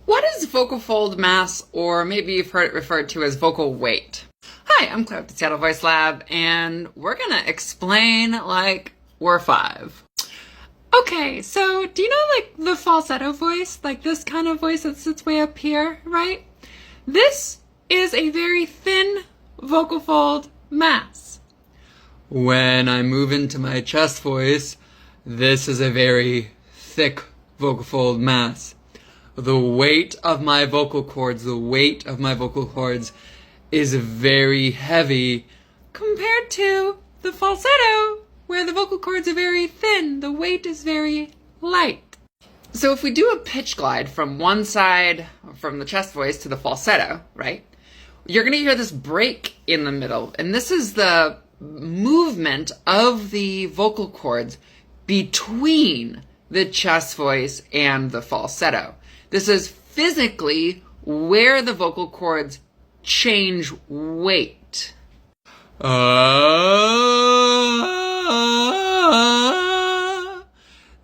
What is vocal fold mass, or maybe you've heard it referred to as vocal weight? Hi, I'm Claire with the Seattle Voice Lab, and we're gonna explain like we're 5. Okay, so do you know like the falsetto voice? Like this kind of voice that sits way up here, right? This is a very thin vocal fold mass. When I move into my chest voice, this is a very thick vocal fold mass. The weight of my vocal cords is very heavy compared to the falsetto, where the vocal cords are very thin. The weight is very light. So if we do a pitch glide from one side, from the chest voice to the falsetto, right? You're going to hear this break in the middle, and this is the movement of the vocal cords between the chest voice and the falsetto. This is physically where the vocal cords change weight.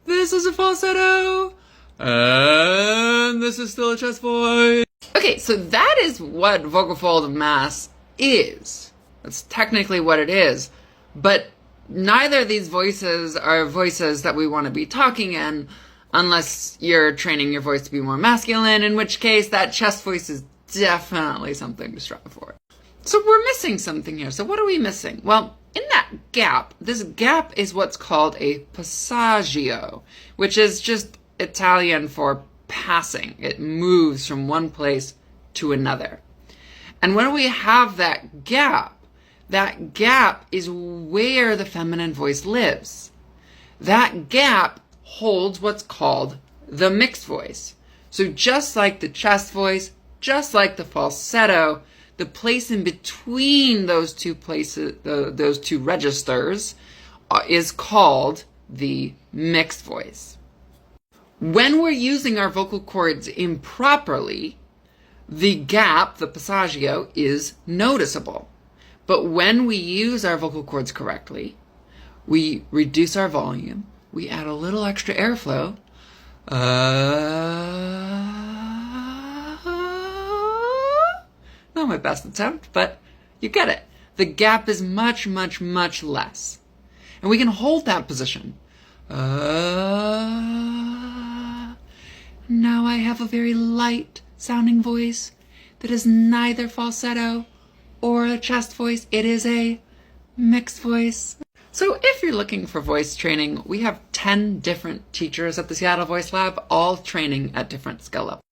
This is a falsetto, and this is still a chest voice. Okay, so that is what vocal fold mass is. That's technically what it is, but neither of these voices are voices that we want to be talking in unless you're training your voice to be more masculine, in which case that chest voice is definitely something to strive for. So we're missing something here. So what are we missing? Well, in that gap, this gap is what's called a passaggio, which is just Italian for passing. It moves from one place to another. And when we have that gap is where the feminine voice lives. That gap holds what's called the mixed voice. So just like the chest voice, just like the falsetto, the place in between those two places, those two registers, is called the mixed voice. When we're using our vocal cords improperly, the gap, the passaggio, is noticeable. But when we use our vocal cords correctly, we reduce our volume, we add a little extra airflow. Not my best attempt, but you get it. The gap is much, much, much less. And we can hold that position. Now I have a very light sounding voice that is neither falsetto or a chest voice. It is a mixed voice. So if you're looking for voice training, we have 10 different teachers at the Seattle Voice Lab, all training at different skill levels.